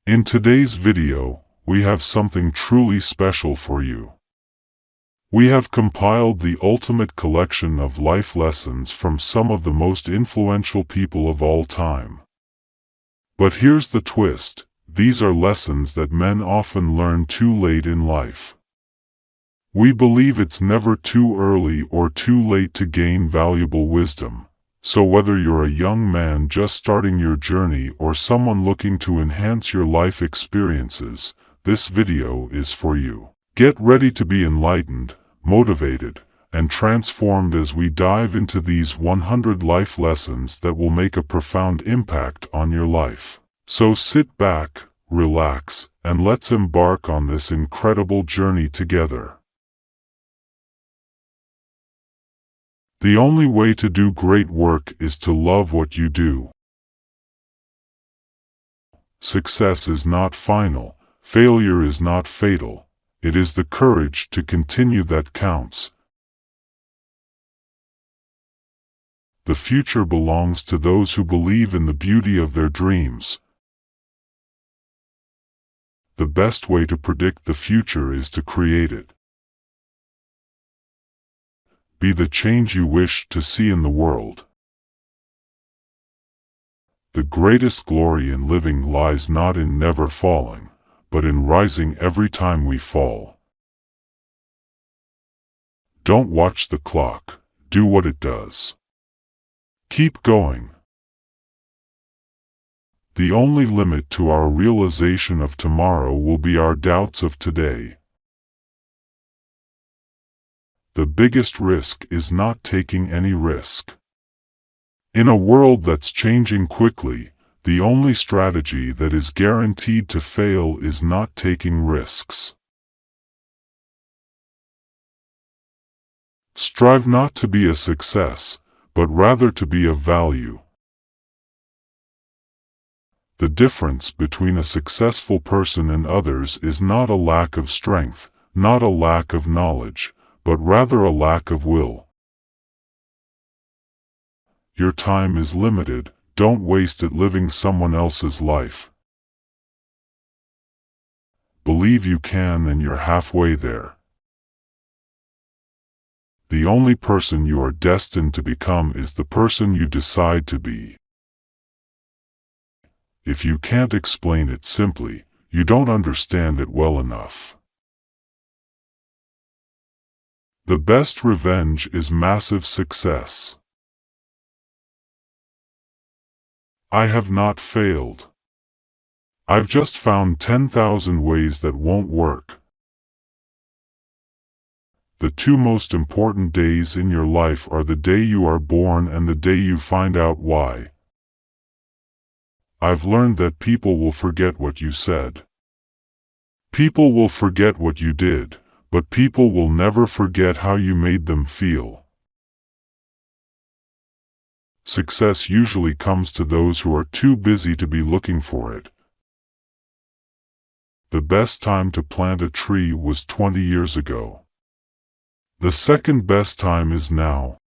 In today's video, we have something truly special for you. We have compiled the ultimate collection of life lessons from some of the most influential people of all time. But here's the twist: these are lessons that men often learn too late in life. We believe it's never too early or too late to gain valuable wisdom. So whether you're a young man just starting your journey or someone looking to enhance your life experiences, this video is for you. Get ready to be enlightened, motivated, and transformed as we dive into these 100 life lessons that will make a profound impact on your life. So sit back, relax, and let's embark on this incredible journey together. The only way to do great work is to love what you do. Success is not final, failure is not fatal. It is the courage to continue that counts. The future belongs to those who believe in the beauty of their dreams. The best way to predict the future is to create it. Be the change you wish to see in the world. The greatest glory in living lies not in never falling, but in rising every time we fall. Don't watch the clock, do what it does. Keep going. The only limit to our realization of tomorrow will be our doubts of today. The biggest risk is not taking any risk. In a world that's changing quickly, the only strategy that is guaranteed to fail is not taking risks. Strive not to be a success, but rather to be of value. The difference between a successful person and others is not a lack of strength, not a lack of knowledge, but rather a lack of will. Your time is limited, don't waste it living someone else's life. Believe you can and you're halfway there. The only person you are destined to become is the person you decide to be. If you can't explain it simply, you don't understand it well enough. The best revenge is massive success. I have not failed. I've just found 10,000 ways that won't work. The two most important days in your life are the day you are born and the day you find out why. I've learned that people will forget what you said. People will forget what you did, but people will never forget how you made them feel. Success usually comes to those who are too busy to be looking for it. The best time to plant a tree was 20 years ago. The second best time is now.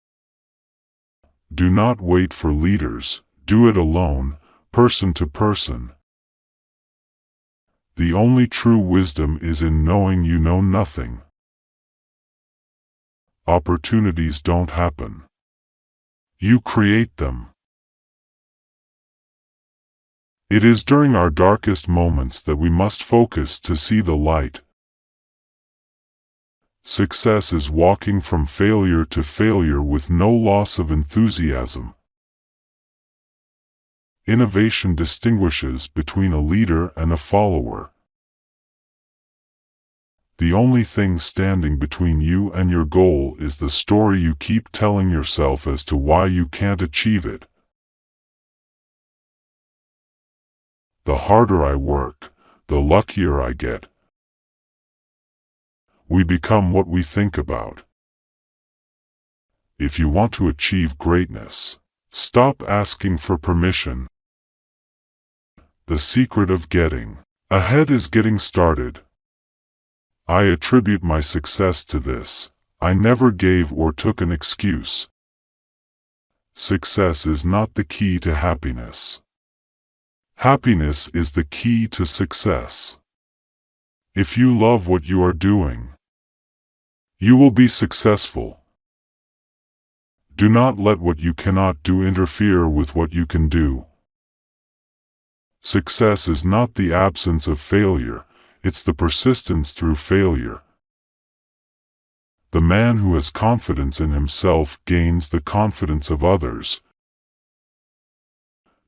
Do not wait for leaders, do it alone, person to person. The only true wisdom is in knowing you know nothing. Opportunities don't happen. You create them. It is during our darkest moments that we must focus to see the light. Success is walking from failure to failure with no loss of enthusiasm. Innovation distinguishes between a leader and a follower. The only thing standing between you and your goal is the story you keep telling yourself as to why you can't achieve it. The harder I work, the luckier I get. We become what we think about. If you want to achieve greatness, stop asking for permission. The secret of getting ahead is getting started. I attribute my success to this. I never gave or took an excuse. Success is not the key to happiness. Happiness is the key to success. If you love what you are doing, you will be successful. Do not let what you cannot do interfere with what you can do. Success is not the absence of failure, it's the persistence through failure. The man who has confidence in himself gains the confidence of others.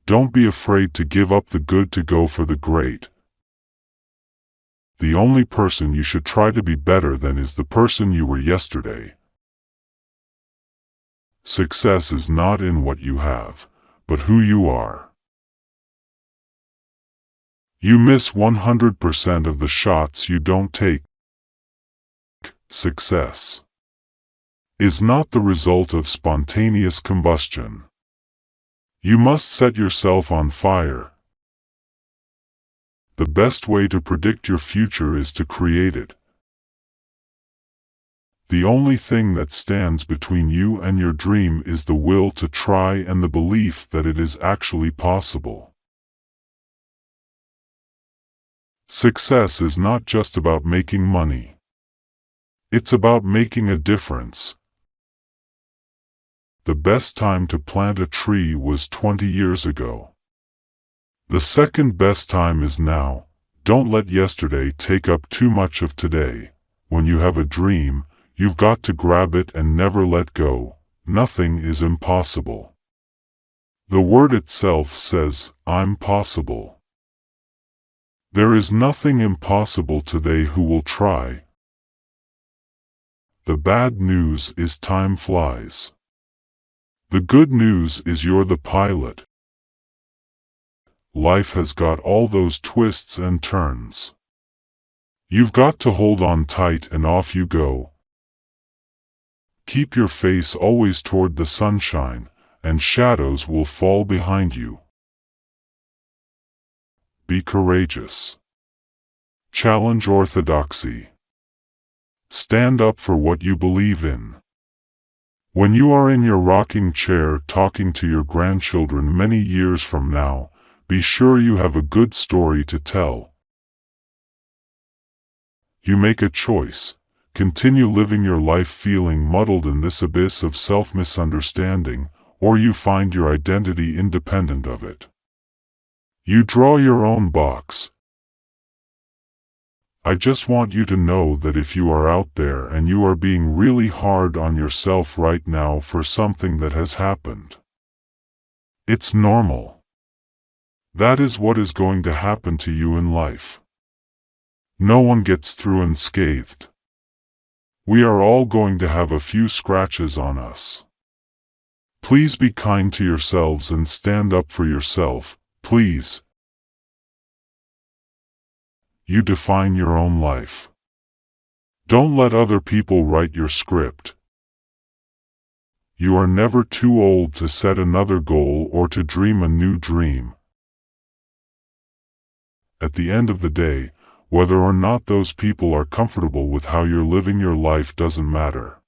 Don't be afraid to give up the good to go for the great. The only person you should try to be better than is the person you were yesterday. Success is not in what you have, but who you are. You miss 100% of the shots you don't take. Success is not the result of spontaneous combustion. You must set yourself on fire. The best way to predict your future is to create it. The only thing that stands between you and your dream is the will to try and the belief that it is actually possible. Success is not just about making money. It's about making a difference. The best time to plant a tree was 20 years ago. The second best time is now. Don't let yesterday take up too much of today. When you have a dream, you've got to grab it and never let go. Nothing is impossible. The word itself says, I'm possible. There is nothing impossible to they who will try. The bad news is time flies. The good news is you're the pilot. Life has got all those twists and turns. You've got to hold on tight and off you go. Keep your face always toward the sunshine, and shadows will fall behind you. Be courageous. Challenge orthodoxy. Stand up for what you believe in. When you are in your rocking chair talking to your grandchildren many years from now, be sure you have a good story to tell. You make a choice. Continue living your life feeling muddled in this abyss of self-misunderstanding, or you find your identity independent of it. You draw your own box. I just want you to know that if you are out there and you are being really hard on yourself right now for something that has happened, it's normal. That is what is going to happen to you in life. No one gets through unscathed. We are all going to have a few scratches on us. Please be kind to yourselves and stand up for yourself, please. You define your own life. Don't let other people write your script. You are never too old to set another goal or to dream a new dream. At the end of the day, whether or not those people are comfortable with how you're living your life doesn't matter.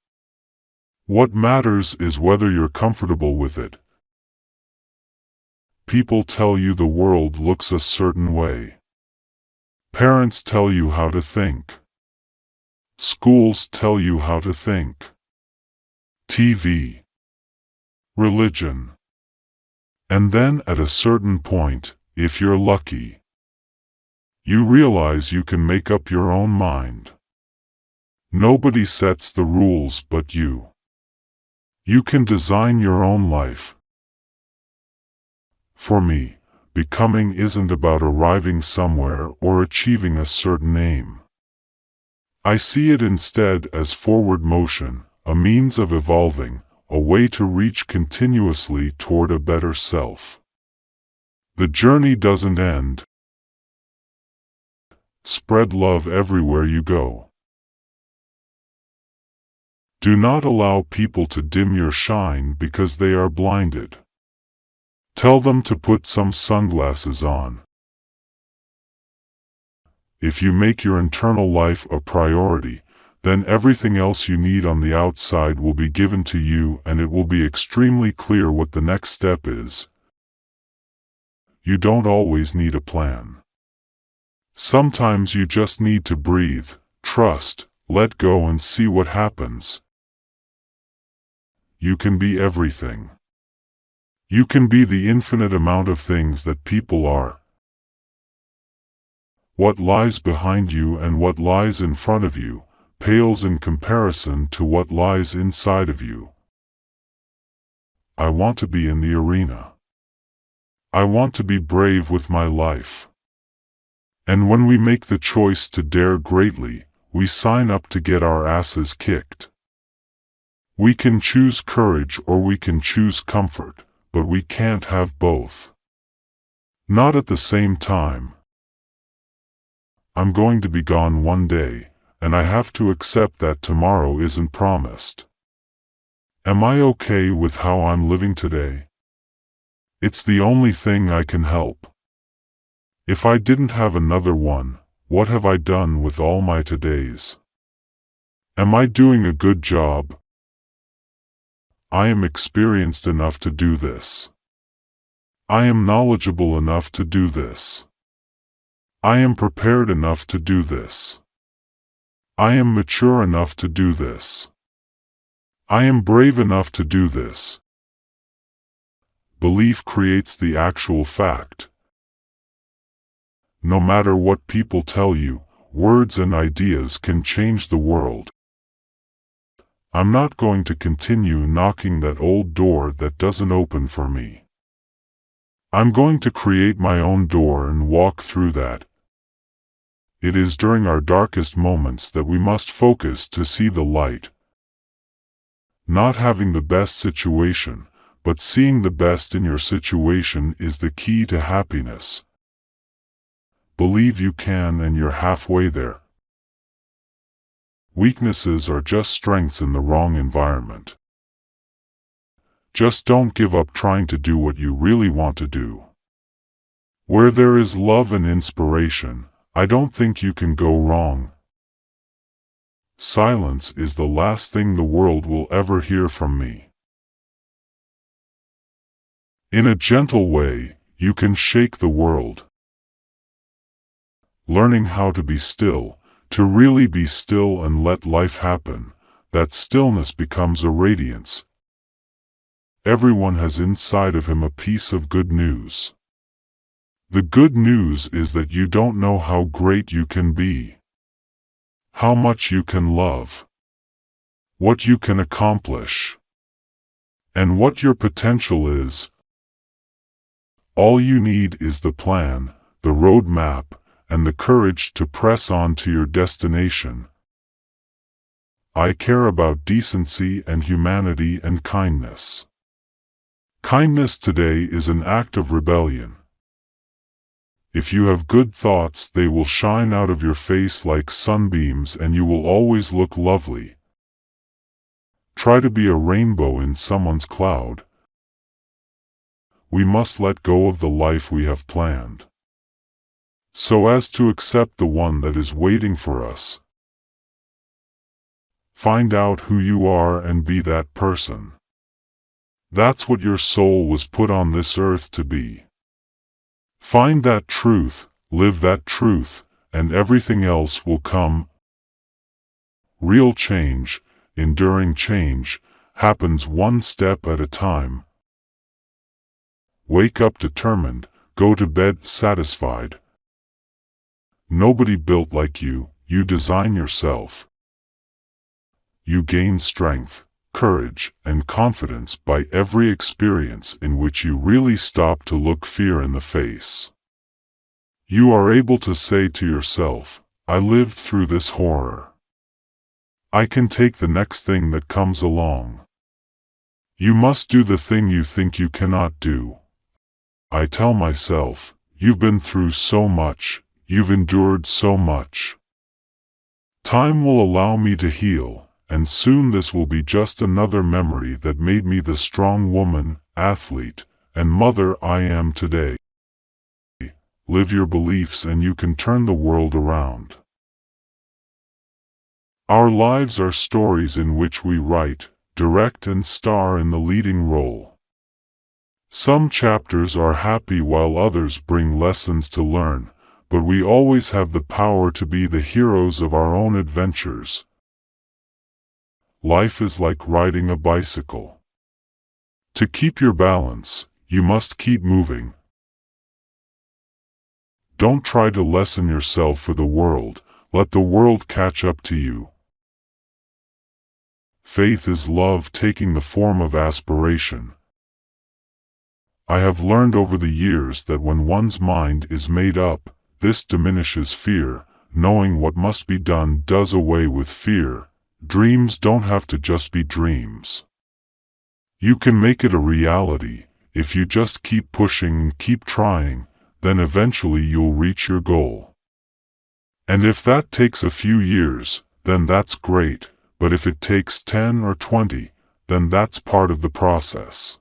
What matters is whether you're comfortable with it. People tell you the world looks a certain way. Parents tell you how to think. Schools tell you how to think. TV. Religion. And then at a certain point, if you're lucky, you realize you can make up your own mind. Nobody sets the rules but you. You can design your own life. For me, becoming isn't about arriving somewhere or achieving a certain aim. I see it instead as forward motion, a means of evolving, a way to reach continuously toward a better self. The journey doesn't end. Spread love everywhere you go. Do not allow people to dim your shine because they are blinded. Tell them to put some sunglasses on. If you make your internal life a priority, then everything else you need on the outside will be given to you and it will be extremely clear what the next step is. You don't always need a plan. Sometimes you just need to breathe, trust, let go and see what happens. You can be everything. You can be the infinite amount of things that people are. What lies behind you and what lies in front of you pales in comparison to what lies inside of you. I want to be in the arena. I want to be brave with my life. And when we make the choice to dare greatly, we sign up to get our asses kicked. We can choose courage or we can choose comfort, but we can't have both. Not at the same time. I'm going to be gone one day, and I have to accept that tomorrow isn't promised. Am I okay with how I'm living today? It's the only thing I can help. If I didn't have another one, what have I done with all my todays? Am I doing a good job? I am experienced enough to do this. I am knowledgeable enough to do this. I am prepared enough to do this. I am mature enough to do this. I am brave enough to do this. Belief creates the actual fact. No matter what people tell you, words and ideas can change the world. I'm not going to continue knocking that old door that doesn't open for me. I'm going to create my own door and walk through that. It is during our darkest moments that we must focus to see the light. Not having the best situation, but seeing the best in your situation is the key to happiness. Believe you can and you're halfway there. Weaknesses are just strengths in the wrong environment. Just don't give up trying to do what you really want to do. Where there is love and inspiration, I don't think you can go wrong. Silence is the last thing the world will ever hear from me. In a gentle way, you can shake the world. Learning how to be still, to really be still and let life happen, that stillness becomes a radiance. Everyone has inside of him a piece of good news. The good news is that you don't know how great you can be, how much you can love, what you can accomplish, and what your potential is. All you need is the plan, the road map, and the courage to press on to your destination. I care about decency and humanity and kindness. Kindness today is an act of rebellion. If you have good thoughts, they will shine out of your face like sunbeams and you will always look lovely. Try to be a rainbow in someone's cloud. We must let go of the life we have planned, so as to accept the one that is waiting for us. Find out who you are and be that person. That's what your soul was put on this earth to be. Find that truth, live that truth, and everything else will come. Real change, enduring change, happens one step at a time. Wake up determined, go to bed satisfied. Nobody built like you, you design yourself. You gain strength, courage, and confidence by every experience in which you really stop to look fear in the face. You are able to say to yourself, I lived through this horror. I can take the next thing that comes along. You must do the thing you think you cannot do. I tell myself, you've been through so much, you've endured so much. Time will allow me to heal, and soon this will be just another memory that made me the strong woman, athlete, and mother I am today. Live your beliefs and you can turn the world around. Our lives are stories in which we write, direct and star in the leading role. Some chapters are happy while others bring lessons to learn, but we always have the power to be the heroes of our own adventures. Life is like riding a bicycle. To keep your balance, you must keep moving. Don't try to lessen yourself for the world, let the world catch up to you. Faith is love taking the form of aspiration. I have learned over the years that when one's mind is made up, this diminishes fear. Knowing what must be done does away with fear. Dreams don't have to just be dreams. You can make it a reality. If you just keep pushing and keep trying, then eventually you'll reach your goal. And if that takes a few years, then that's great, but if it takes 10 or 20, then that's part of the process.